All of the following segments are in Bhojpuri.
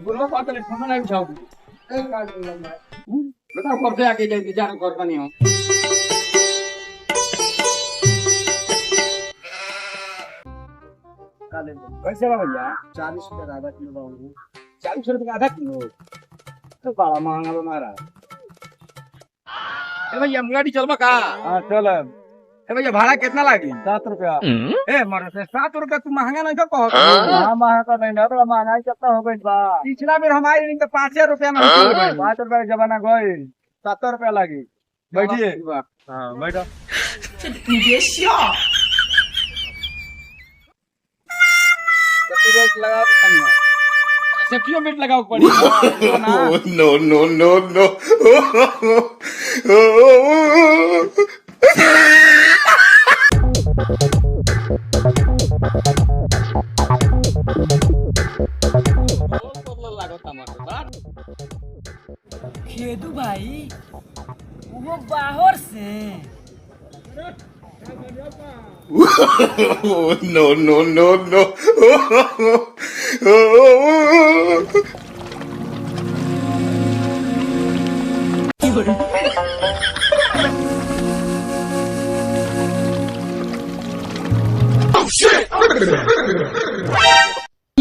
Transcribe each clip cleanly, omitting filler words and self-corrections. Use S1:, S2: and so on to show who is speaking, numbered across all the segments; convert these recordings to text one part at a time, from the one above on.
S1: बोलो बात नहीं फोन नहीं उठाओ बताओ कब से आके जाएगी जाने कर पानी हो काले कैसे बा भैया 40 रुपए आधा किलो बाबू 40 रुपए का आधा किलो तो बड़ा महंगा बना रहा ए भैया गाड़ी चलबा का हां चल ए भैया भाड़ा कितना लागी 7 रुपया ए मारे से 7 रुपया तू महंगा नहीं कहो हां महंगा नहीं ना बड़ा महंगा कितना हो गई बा पिछला बेर हमारी नहीं तो 5 रुपया में हो गई 5 रुपया जमाना गई 70 रुपया लागी बैठिए हां बैठो ये शिया सेफ्टी बेल्ट लगा दो सेफ्टी बेल्ट लगाओ पड़ी
S2: नो नो नो नो
S3: खेदू भाई वो बाहर से
S2: नो नो नो नो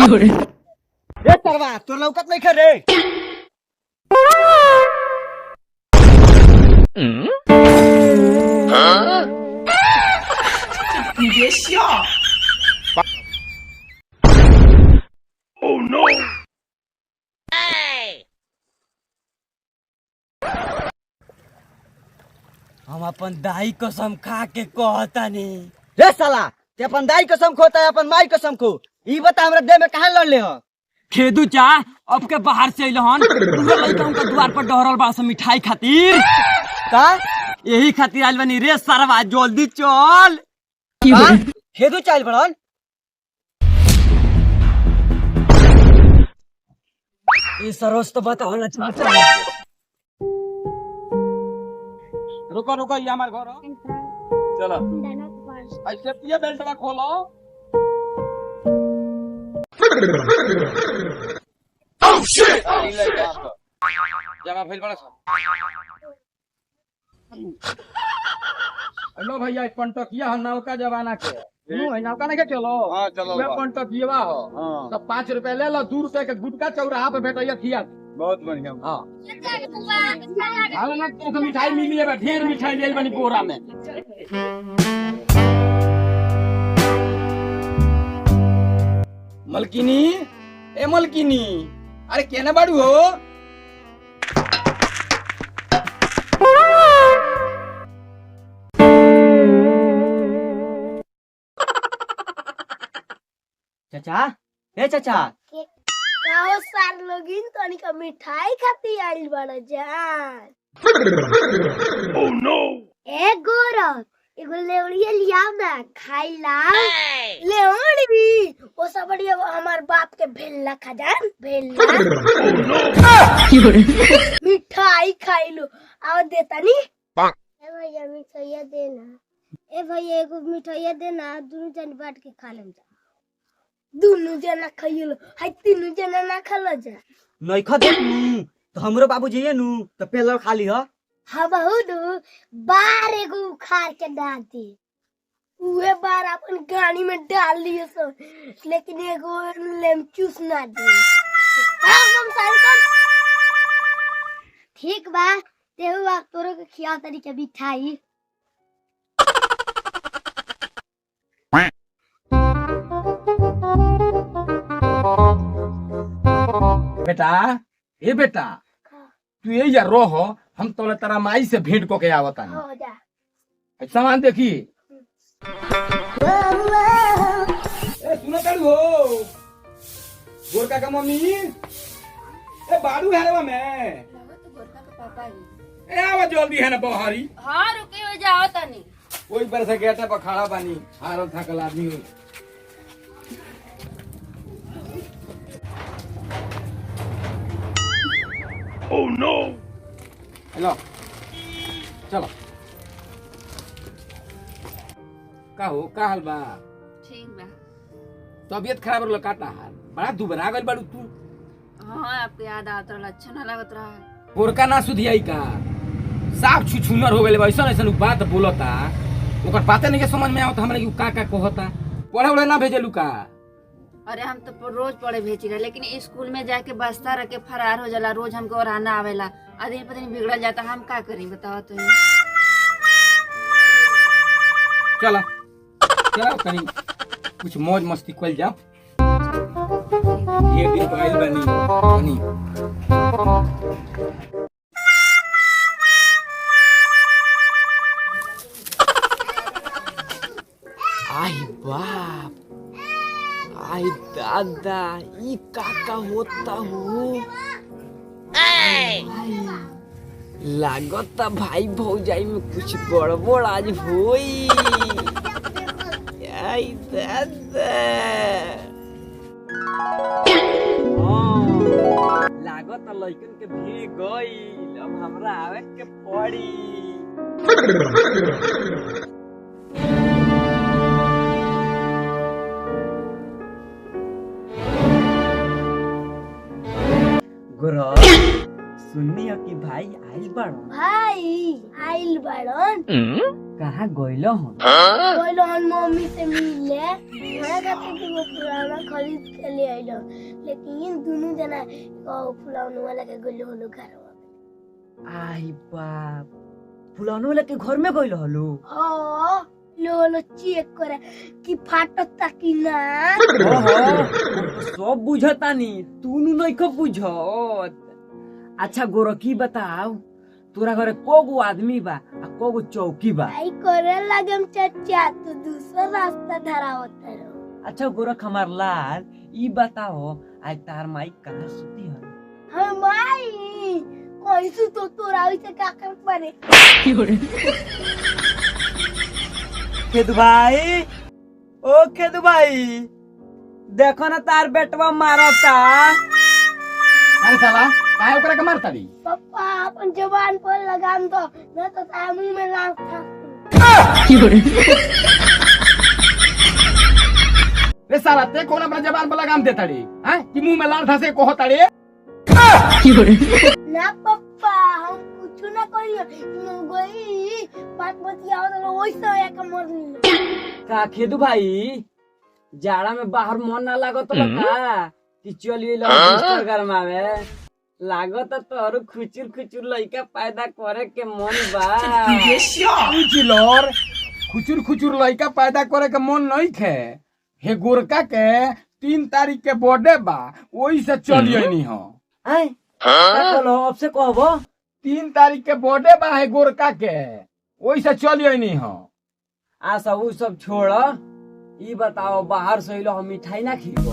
S3: ए तरवा तोर लौकत नहीं खे रे ये शिया
S2: Oh no!
S3: हम अपन दाई कसम खा के कहतानी रे साला ते अपन दाई कसम खोता है अपन माई कसम खो ई बता हमरा देह में काहे लड़ले हो खेदू चा अब के बाहर से अइलहन पूरा लइका उनका द्वार पर डहरल बा से मिठाई खातिर का यही खातिर आइल बनी रे सरवा जल्दी चल खेदू चल बड़न ये सरोस तो बताओ ना चाचा
S1: रुको रुको ये हमार घर चलो ऐसे पिए बेल्ट बा खोलो
S2: Oh shit!
S1: जमा भेल बड़ा हेलो भैया पंटकिया है नौका जमाना के है नौका नहीं के चलो हां चलो वे पंटकिया हो तो 5 रुपए ले लो 2 रुपए के गुटका चौराहा पे भेटैया खिया बहुत बढ़िया हां हां ना तो मिठाई मिली है ढेर मिठाई ले बनी बोरा में मलकिनी ए मलकिनी अरे केने बाड़ू हो
S3: चाचा ए चाचा
S4: काहो सार लोगिन तनिका मिठाई खाती आइल बड़ा जान
S2: Oh no!
S4: ए गोरख एगो लेवड़िया लियाव ना खाइला लेवड़ी ओ सब बढ़िया हमार बाप के भेल्ला खजान भेल्ला मिठाई खाइलो आओ देतानी ए भैया मिठाई देना ए भैया एगो मिठाई देना दोनों जन बांट के खा लेम जा दोनों जना खाइलो हाय तीनों जना ना खालो जा
S3: नहीं खा दे तो हमरो बाबू जइए नु तो पहले खाली ह
S4: हाँ बहुत बार एगो उखाड़ के डाल दी उहे बार अपन गाड़ी में डाल दिए सो लेकिन एगो लेमचूस ना दी ठीक बा तेहु आप तोरो के खिया तरी के मिठाई
S1: बेटा ए बेटा तू ये या रहो हम तोले तारा माई से भेंट को के आवता है
S4: हो जा
S1: सामान देखी ए सुनो करू हो गोरका का मम्मी ए बाड़ू है रे मैं
S5: गोरका का पापा जी
S1: ए आवा जल्दी है ना बहारी
S5: हां रुके हो जाओ तनी
S1: कोई बार से गेटा पर खड़ा बानी हारल थकल आदमी हो
S2: Oh no!
S1: हेलो चलो का हो का हाल बा
S5: ठीक बा
S1: तबियत खराब रहल काटा हाल बड़ा दुबरा गइल बाड़ू तू
S5: हाँ आपके याद आता रहा, अच्छा ना लगत रहा।
S1: गोरका ना सुधियाई का साफ छुछुनर हो गए ऐसा ऐसा बात बोलता ओकर बातें नहीं के समझ में आवत हमरा का कहता पढ़े उड़े ना भेजलू का।
S5: अरे हम तो रोज पढ़े भेजी रहे, लेकिन स्कूल में जाके बस्ता रख के फरार हो जाला, रोज हमको ओराना आवेला, दिन पर दिन बिगड़ल जाता, हम का करी बताओ तो।
S1: चला चला कहीं कुछ मौज मस्ती कल जाओ। ये दिन आइल बनी
S3: आई बाप, आई दादा, ई काका होता हो। लागता भाई भौजाई में कुछ गड़बड़ आज होई। आई दादा, लागता लइकन के भीड़ गईल, अब हमरा आवे के पड़ी। गोरा सुननी हो कि भाई आइल बाड़न।
S4: भाई आइल बाड़न
S3: कहाँ गइलो हन?
S4: गइलो हन मम्मी से मिले, हमरा खातिर दूगो फुलौना खरीद के ले आइलो, लेकिन दोनों जना फुलौना वाला के गइलो हन घरवा।
S3: आई बाप, फुलौना वाला के घर में गइलो हलो?
S4: हाँ लो चेक करे कि फाटता कि ना।
S3: सब बुझतानी, तू नहीं को बुझत। अच्छा गोरखी बताओ, तोरा घरे कोगो आदमी बा आ कोगो चौकी बा?
S4: आई करे लगम चाचा, तो दूसरा रास्ता धरावत रहो।
S3: अच्छा गोरख हमार लाल, ई बताओ आज तार माई कहाँ सुती है?
S4: हमारी कैसे तो तोरा से का कर पड़े।
S3: खेदू भाई, ओ खेदू भाई, देखो ना तार बेटवा मारता।
S1: अरे साला काहे ओकरा के मारता दी?
S4: पापा अपन जवान पर लगाम दो, न तो तार मुंह में लात था।
S1: रे साला ते कौन अपना जबान पर लगाम देता रे? हैं कि मुंह में लाल था से कहता रे?
S4: ना पापा हम कुछ ना करियो, गई बात बतियाओ तो वैसे एक मर ली।
S3: का खेदू भाई, जाड़ा में बाहर मन ना लागत का कि चलिए बिस्तर गरमावे? लागत तोर खुचुर खुचुर लइका पैदा करे के मन बा।
S1: खुचुर खुचुर लइका पैदा करे के मन नहीं थे। हे गोरका के 3 तारीख के बर्थडे बा, वही से चलिए नहीं हो।
S3: हैं का कहलो? अब से कहबो
S1: 3 तारीख के बर्थडे बा है गोरका के, वही से चलिए नहीं हो।
S3: आ सब छोड़, ई बताओ बाहर से अइलो हम मिठाई ना खीबो?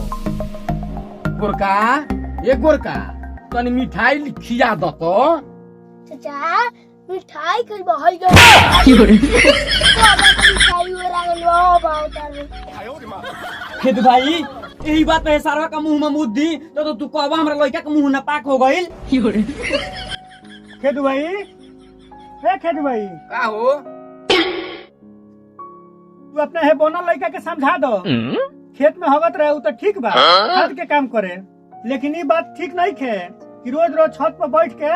S1: गोरका ये गोरका तनी मिठाई खिया दो तो।
S4: चाचा मिठाई कई बहल जो मिठाई वाला लो बहुत।
S3: खेदू भाई, यही बात है सारा का मुंह में मुद्दी तो तू कहबा हमरा लइका के मुंह नापाक हो गइल।
S6: खेदू भाई, हे खेदू भाई,
S1: का हो?
S6: तू अपना है बोना लड़का के समझा दो, खेत में होगत रहे तो ठीक बा, खाद के काम करे, लेकिन ये बात ठीक नहीं है कि रोज रोज छत पर बैठ के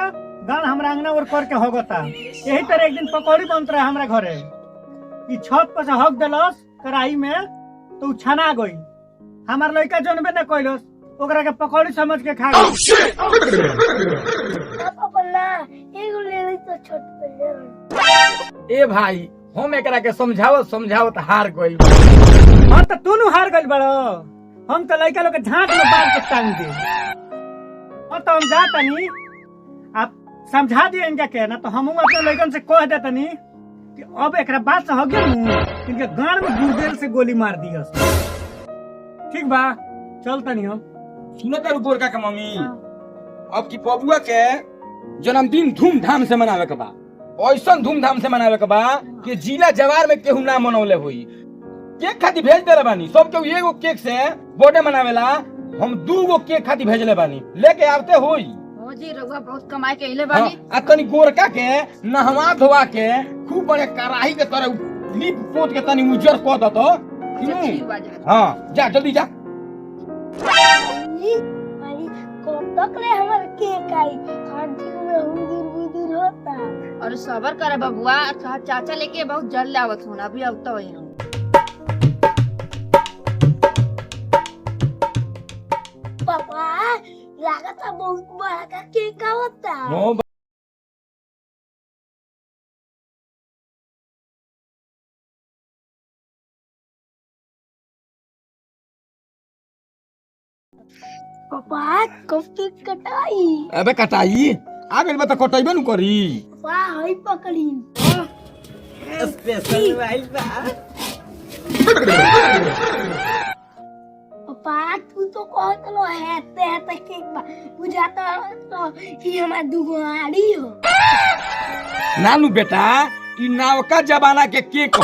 S6: गान हमरा अंगना और करके होगता। यही तरह एक दिन पकौड़ी बनत रहे हमरा घरे, कि छत पर से हक देलस कढ़ाई में तो उ छना गई। हमार लड़का जनबे न कइलस, ओकरा के पकौड़ी समझ के खा गई।
S4: पापा ना एगो ले ली तो छोट पे ले।
S1: ए भाई हम एकरा के समझावत हार गइल।
S6: हाँ तो तू हार गइल बड़ो, हम तो लड़का लोग के झांक में बांध के टांग दे। हाँ तो हम जा तनी, आप समझा दिए इनका के ना, तो हम अपने लड़कन से कह दे तनी कि अब एक बात से हो गया, इनके गाड़ में गुर्देल से गोली मार दी। ठीक बा, चल तनी हम।
S1: सुनो तेरू गोरका के मम्मी, अब की बबुआ के जन्मदिन धूमधाम से मनावे के बा, ऐसा धूमधाम से मनावे के बा कि जिला जवार में केहू ना मनौले हुई। केक खाती भेज दे बानी, सब केहू एगो केक से बर्थडे मनावेला, हम 2 केक खाती भेजले बानी, लेके आवते हुई।
S5: हो जी रउआ बहुत कमाई के इले बानी।
S1: आ तनी गोरका के नहवा धोवा के खूब बड़े कढ़ाई के तरह लीप पोत के तनी उजर कह दो तो।
S5: ठीक बा जा।
S1: हाँ जा जल्दी जा।
S4: हमारी तकले हमारे केक आई आंटी में हुदुर होता।
S5: और सबर कर बबुआ, चाचा लेके बहुत जल्द आवत हूँ, अभी अब तो वही हूँ।
S4: पापा लागत बहुत बड़ा का केक होता।
S1: वो
S4: पापा कब केक कटाई?
S1: अबे कटाई आ गइल बा त कटाइबे न करी।
S4: पापा हई पकड़ी।
S3: स्पेशल वाइल बा।
S4: पापा तू तो कहत लो है केक बा बुझाता तो कि हमार दुगुआड़ी हो।
S1: नानू बेटा ई नवका जमाना के केक हो।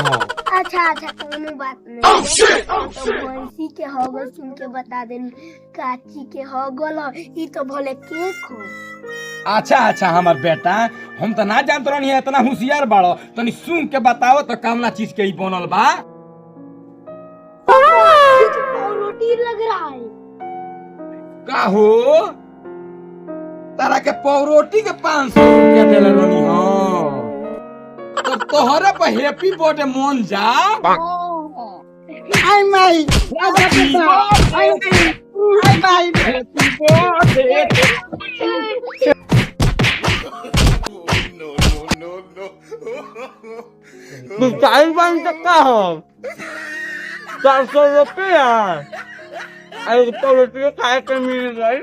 S4: अच्छा कोनो बात नहीं। तो भैंसी के हगल सुन के बता देन काची के हगल ई तो भले केक हो।
S1: अच्छा हमर बेटा, हम तो ना जानत रहनी है इतना होशियार बाड़ो। तनी सुन के बताओ तो कौना चीज के ई बनल बा।
S4: और रोटी लग रहा है।
S1: का हो तारा के पौरोटी के 500 रुपया देले रहनी हो। तो तोहरे पे हैप्पी बर्थडे मन जा।
S6: आई माई
S1: हैप्पी बर्थडे।
S3: तू चाइल बन सकता हो 400 रुपया। अरे तो रोटी खाए के मिल गई।